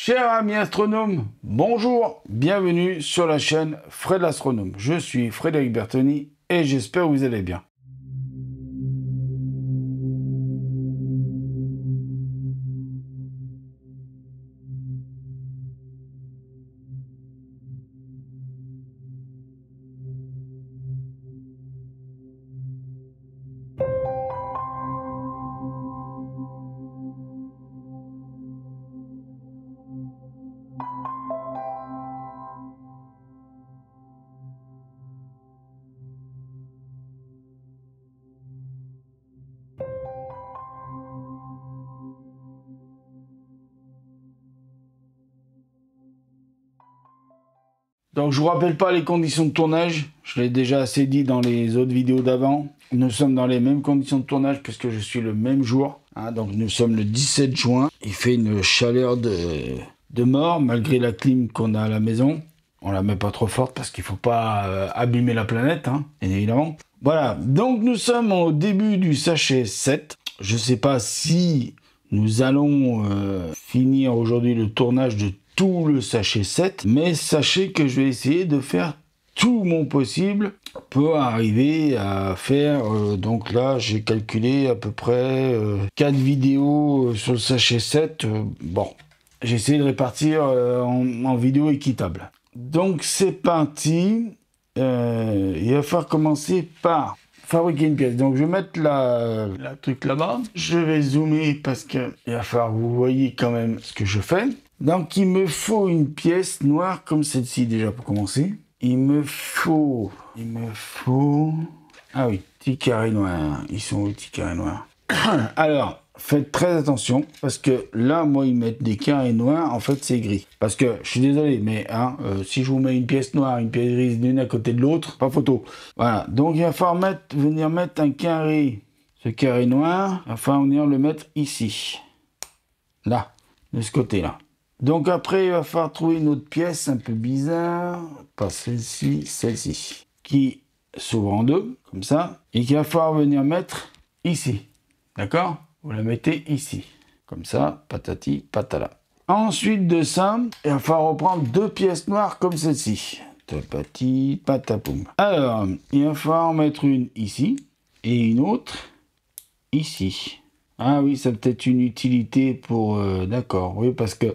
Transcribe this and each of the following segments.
Chers amis astronomes, bonjour, bienvenue sur la chaîne Fred l'Astronome. Je suis Frédéric Bertoni et j'espère que vous allez bien. Donc je vous rappelle pas les conditions de tournage, je l'ai déjà assez dit dans les autres vidéos d'avant. Nous sommes dans les mêmes conditions de tournage puisque je suis le même jour. Donc nous sommes le 17 juin. Il fait une chaleur de mort malgré la clim qu'on a à la maison. On la met pas trop forte parce qu'il faut pas abîmer la planète, bien évidemment. Voilà, donc nous sommes au début du sachet 7. Je sais pas si nous allons finir aujourd'hui le tournage de tout le sachet 7, mais sachez que je vais essayer de faire tout mon possible pour arriver à faire, donc là j'ai calculé à peu près 4 vidéos sur le sachet 7, bon, j'ai essayé de répartir en vidéos équitables. Donc c'est parti, il va falloir commencer par fabriquer une pièce. Donc je vais mettre la truc là-bas, je vais zoomer parce qu'il va falloir que vous voyez quand même ce que je fais. Donc il me faut une pièce noire comme celle-ci déjà pour commencer. Il me faut... Ah oui, petits carrés noirs. Ils sont où les petits carrés noirs? Alors, faites très attention parce que là, moi, ils mettent des carrés noirs. En fait, c'est gris. Parce que, je suis désolé, mais si je vous mets une pièce noire, une pièce grise l'une à côté de l'autre, pas photo. Voilà, donc il va falloir venir mettre un carré. Ce carré noir, il va falloir venir le mettre ici. Là, de ce côté-là. Donc après, il va falloir trouver une autre pièce un peu bizarre, pas celle-ci, celle-ci, qui s'ouvre en deux, comme ça, et qu'il va falloir venir mettre ici, d'accord? Vous la mettez ici, comme ça, patati, patala. Ensuite de ça, il va falloir reprendre deux pièces noires comme celle-ci, tapati, patapoum. Alors, il va falloir en mettre une ici, et une autre ici. Ah oui, ça a peut-être une utilité pour... d'accord, oui, parce que...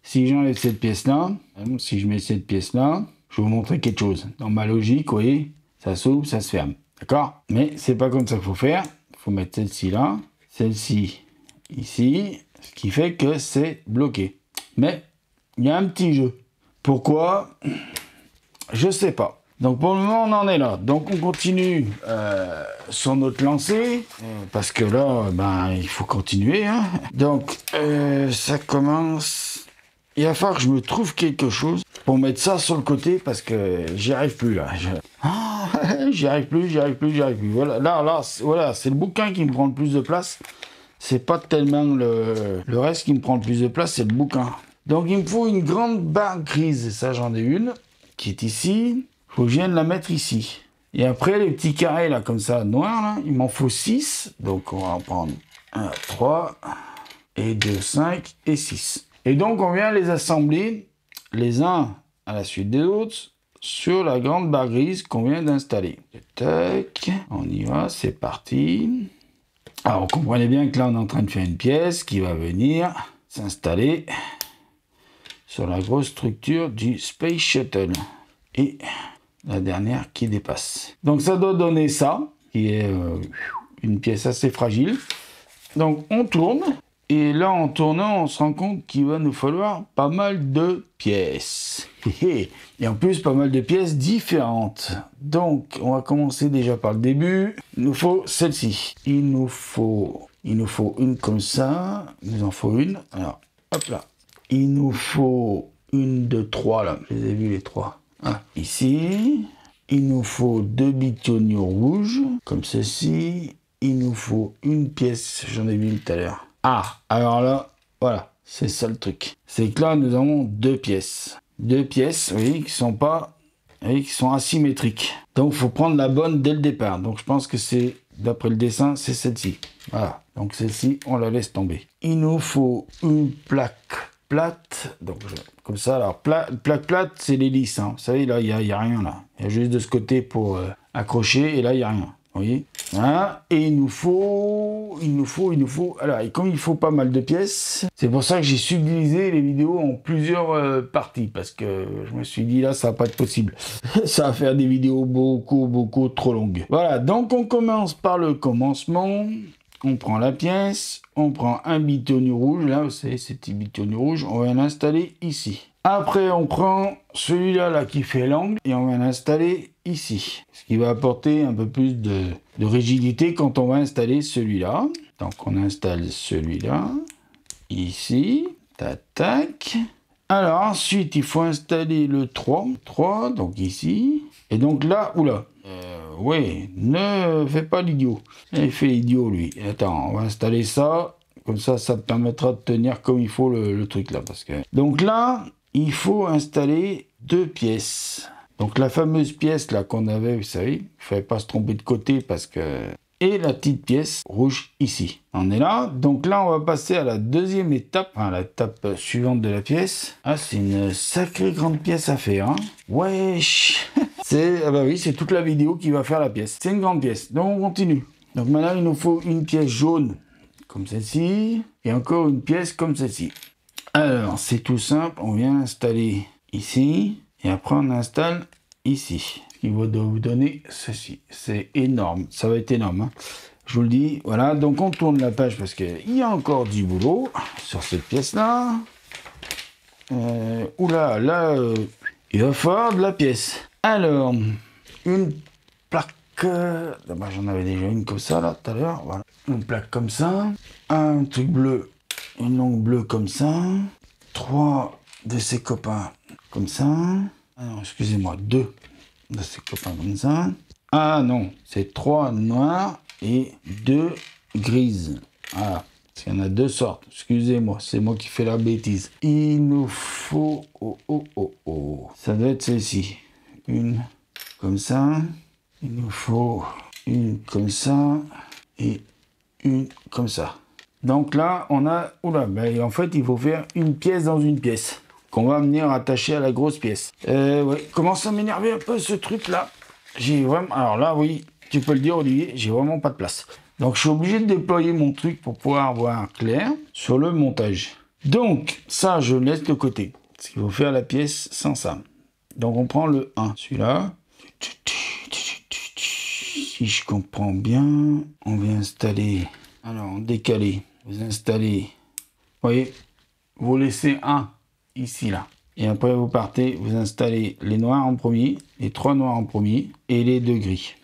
Si j'enlève cette pièce-là, si je mets cette pièce-là, je vais vous montrer quelque chose. Dans ma logique, vous voyez, ça s'ouvre, ça se ferme. D'accord? Mais c'est pas comme ça qu'il faut faire. Il faut mettre celle-ci là, celle-ci ici, ce qui fait que c'est bloqué. Mais il y a un petit jeu. Pourquoi? Je sais pas. Donc pour le moment, on en est là. Donc on continue sur notre lancée, parce que là, il faut continuer. Donc ça commence... Il va falloir que je me trouve quelque chose pour mettre ça sur le côté parce que j'y arrive plus là. J'y arrive plus. Voilà, voilà, c'est le bouquin qui me prend le plus de place. C'est pas tellement le reste qui me prend le plus de place, c'est le bouquin. Donc il me faut une grande barre grise. Ça, j'en ai une qui est ici. Il faut que je vienne la mettre ici. Et après, les petits carrés là, comme ça, noirs, là, il m'en faut 6. Donc on va en prendre 1, 3, et 2, 5 et 6. Et donc, on vient les assembler les uns à la suite des autres sur la grande barre grise qu'on vient d'installer. Tac, on y va, c'est parti. Alors, vous comprenez bien que là, on est en train de faire une pièce qui va venir s'installer sur la grosse structure du Space Shuttle. Et la dernière qui dépasse. Donc, ça doit donner ça, qui est une pièce assez fragile. Donc, on tourne. Et là, en tournant, on se rend compte qu'il va nous falloir pas mal de pièces. Et en plus, pas mal de pièces différentes. Donc, on va commencer déjà par le début. Il nous faut celle-ci. Il nous faut une comme ça. Il nous en faut une. Alors, hop là. Il nous faut une, 2, 3 là. Je les ai vus les 3. Ici. Il nous faut 2 bitonio rouges, comme ceci. Il nous faut une pièce. J'en ai vu tout à l'heure. Alors là, voilà, c'est ça le truc. C'est que là, nous avons 2 pièces. 2 pièces, vous voyez, qui sont asymétriques. Donc, il faut prendre la bonne dès le départ. Donc, je pense que c'est, d'après le dessin, c'est celle-ci. Voilà, donc celle-ci, on la laisse tomber. Il nous faut une plaque plate. Donc, comme ça, alors, plaque plate, c'est les lisses. Hein. Vous savez, là, il y a rien, là. Il y a juste de ce côté pour accrocher, et là, il n'y a rien. Vous voyez? Voilà. Et il nous faut... Alors, et comme il faut pas mal de pièces, c'est pour ça que j'ai subdivisé les vidéos en plusieurs parties. Parce que je me suis dit, là, ça va pas être possible. Ça va faire des vidéos beaucoup trop longues. Voilà, donc on commence par le commencement. On prend la pièce, on prend un bitonnier rouge. Là, vous savez, ce petit bitonnier rouge, on va l'installer ici. Après, on prend celui-là là, qui fait l'angle et on va l'installer ici. Ce qui va apporter un peu plus de rigidité quand on va installer celui-là. Donc, on installe celui-là, ici, tac. Alors, ensuite, il faut installer le 3, donc ici. Et donc là, oula, ouais, ne fais pas l'idiot. Il fait l'idiot, lui. Attends, on va installer ça. Comme ça, ça permettra de tenir comme il faut le truc là. Parce que... Donc là... il faut installer 2 pièces. Donc la fameuse pièce là qu'on avait, vous savez, il ne fallait pas se tromper de côté parce que... Et la petite pièce rouge ici. On est là. Donc là, on va passer à la deuxième étape, enfin l'étape suivante de la pièce. Ah, c'est une sacrée grande pièce à faire. Hein. Wesh. Ah bah oui, c'est toute la vidéo qui va faire la pièce. C'est une grande pièce. Donc on continue. Donc maintenant, il nous faut une pièce jaune comme celle-ci. Et encore une pièce comme celle-ci. Alors, c'est tout simple, on vient l'installer ici, et après on installe ici. Ce qui va vous donner ceci. C'est énorme, ça va être énorme. Hein. Je vous le dis, voilà, donc on tourne la page parce qu'il y a encore du boulot sur cette pièce-là. Oula, là, il va falloir de la pièce. Alors, une plaque, j'en avais déjà une comme ça, là, tout à l'heure, voilà. Une plaque comme ça, un truc bleu. Une longue bleue comme ça. 3 de ses copains comme ça. Ah non, excusez-moi, 2 de ses copains comme ça. Ah non, c'est 3 noirs et 2 grises. Voilà, parce qu'il y en a 2 sortes. Excusez-moi, c'est moi qui fais la bêtise. Il nous faut... Oh. Ça doit être celle-ci. Une comme ça. Il nous faut une comme ça et une comme ça. Donc là, on a... Oula, ben en fait, il faut faire une pièce dans une pièce. Qu'on va venir attacher à la grosse pièce. Ouais, commence à m'énerver un peu ce truc-là. J'ai vraiment... Alors là, oui, tu peux le dire, Olivier, j'ai vraiment pas de place. Donc, je suis obligé de déployer mon truc pour pouvoir voir clair sur le montage. Donc, ça, je laisse de côté. Parce qu'il faut faire la pièce sans ça. Donc, on prend le 1. Celui-là. Si je comprends bien, on vient installer... Alors, en décalé, vous installez, vous voyez, vous laissez un ici, là. Et après, vous partez, vous installez les noirs en premier, les 3 noirs en premier, et les 2 gris.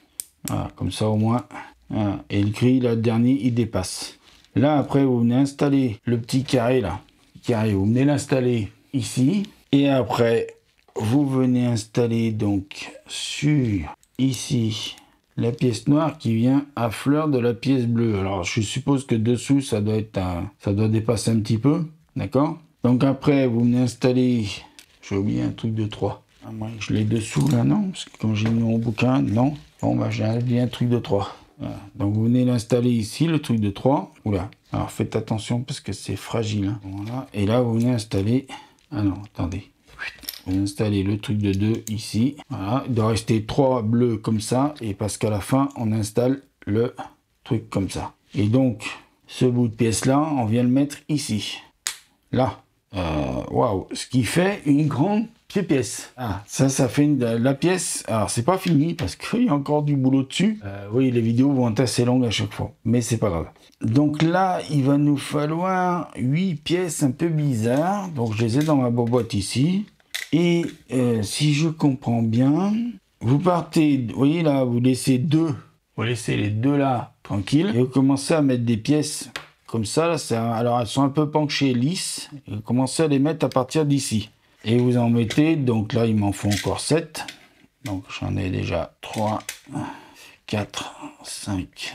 Voilà, comme ça au moins. Voilà. Et le gris, là, le dernier, il dépasse. Là, après, vous venez installer le petit carré, là. Carré, vous venez l'installer ici. Et après, vous venez installer, donc, sur, ici... la pièce noire qui vient à fleur de la pièce bleue. Alors, je suppose que dessous, ça doit dépasser un petit peu. D'accord? Donc après, vous venez installer... J'ai oublié un truc de 3. Ah, moi, je l'ai dessous, là, non? Parce que quand j'ai mis mon bouquin, non. Bon, bah, j'ai oublié un truc de 3. Voilà. Donc, vous venez l'installer ici, le truc de 3. Oula. Alors, faites attention parce que c'est fragile. Hein. Voilà. Et là, vous venez installer... Ah non, attendez. On va installer le truc de 2 ici. Voilà, il doit rester 3 bleus comme ça. Et parce qu'à la fin, on installe le truc comme ça. Et donc, ce bout de pièce-là, on vient le mettre ici. Là. Waouh. Ce qui fait une grande pièce. Ah, ça fait la pièce. Alors, c'est pas fini parce qu'il y a encore du boulot dessus. Oui, les vidéos vont être assez longues à chaque fois. Mais c'est pas grave. Donc là, il va nous falloir 8 pièces un peu bizarres. Donc, je les ai dans ma boîte ici. Et si je comprends bien, vous partez, vous voyez là, vous laissez 2, vous laissez les 2 là tranquilles, et vous commencez à mettre des pièces comme ça, là, alors elles sont un peu penchées lisses, et vous commencez à les mettre à partir d'ici. Et vous en mettez, donc là il m'en faut encore 7, donc j'en ai déjà 3, 4, 5,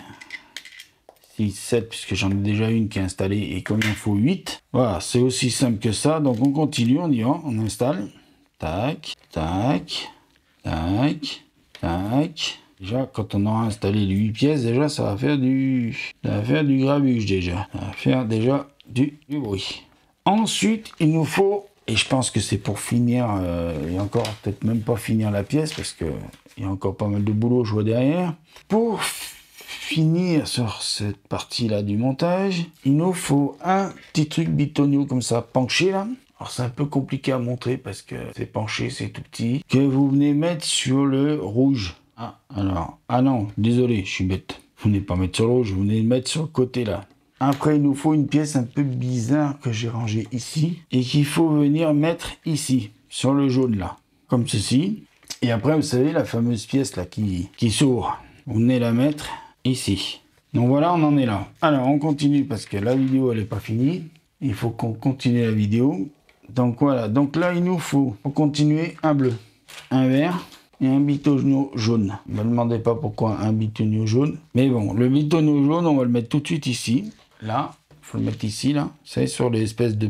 6, 7, puisque j'en ai déjà une qui est installée, et comme il en faut 8, voilà, c'est aussi simple que ça, donc on continue, on y va, on installe. Tac, tac, tac, tac. Déjà, quand on aura installé les 8 pièces, déjà, ça va faire du grabuge, déjà. Ça va faire déjà du bruit. Ensuite, il nous faut, et je pense que c'est pour finir, et encore peut-être même pas finir la pièce, parce que il y a encore pas mal de boulot, je vois derrière. Pour finir sur cette partie-là du montage, il nous faut un petit truc bitonio comme ça, penché là. Alors c'est un peu compliqué à montrer parce que c'est penché, c'est tout petit. Que vous venez mettre sur le rouge. Ah, alors, ah non, désolé, je suis bête. Vous venez pas mettre sur le rouge, vous venez le mettre sur le côté là. Après, il nous faut une pièce un peu bizarre que j'ai rangée ici et qu'il faut venir mettre ici, sur le jaune là, comme ceci. Et après, vous savez, la fameuse pièce là qui s'ouvre, vous venez la mettre ici. Donc voilà, on en est là. Alors, on continue parce que la vidéo, elle n'est pas finie. Il faut qu'on continue la vidéo. Donc voilà, donc là, il nous faut, pour continuer, un bleu, un vert et un bitonio jaune. Ne me demandez pas pourquoi un bitonio jaune. Mais bon, le bitonio jaune, on va le mettre tout de suite ici. Là, il faut le mettre ici, là. C'est sur l'espèce de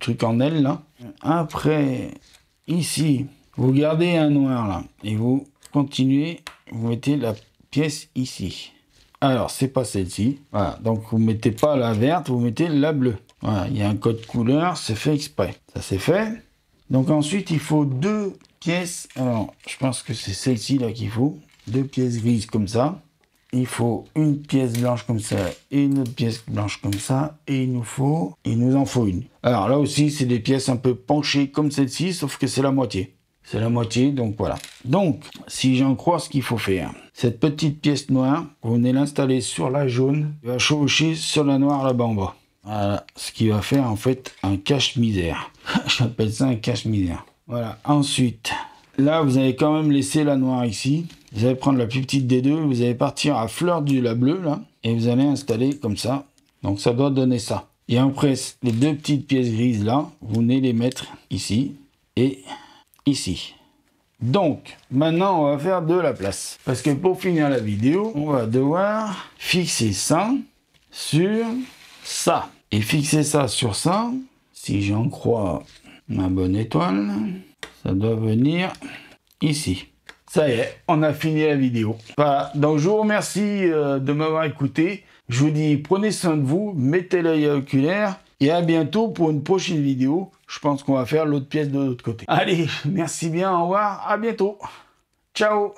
truc en aile, là. Après, ici, vous gardez un noir, là. Et vous continuez, vous mettez la pièce ici. Alors, c'est pas celle-ci. Voilà, donc vous mettez pas la verte, vous mettez la bleue. Voilà, il y a un code couleur, c'est fait exprès. Ça, c'est fait. Donc ensuite, il faut deux pièces. Alors, je pense que c'est celle-ci, là, qu'il faut. Deux pièces grises comme ça. Il faut une pièce blanche comme ça et une autre pièce blanche comme ça. Et il nous en faut une. Alors là aussi, c'est des pièces un peu penchées comme celle-ci, sauf que c'est la moitié. C'est la moitié, donc voilà. Donc, si j'en crois ce qu'il faut faire, cette petite pièce noire, vous venez l'installer sur la jaune, il va chevaucher sur la noire là-bas en bas. Voilà, ce qui va faire en fait un cache-misère. J'appelle ça un cache-misère. Voilà, ensuite, là vous avez quand même laissé la noire ici. Vous allez prendre la plus petite des deux, vous allez partir à fleur de la bleue là, et vous allez installer comme ça. Donc ça doit donner ça. Et après, les deux petites pièces grises là, vous venez les mettre ici et ici. Donc, maintenant, on va faire de la place. Parce que pour finir la vidéo, on va devoir fixer ça sur ça. Et fixer ça sur ça, si j'en crois ma bonne étoile, ça doit venir ici. Ça y est, on a fini la vidéo. Voilà, donc je vous remercie de m'avoir écouté. Je vous dis, prenez soin de vous, mettez l'œil oculaire et à bientôt pour une prochaine vidéo. Je pense qu'on va faire l'autre pièce de l'autre côté. Allez, merci bien, au revoir, à bientôt. Ciao.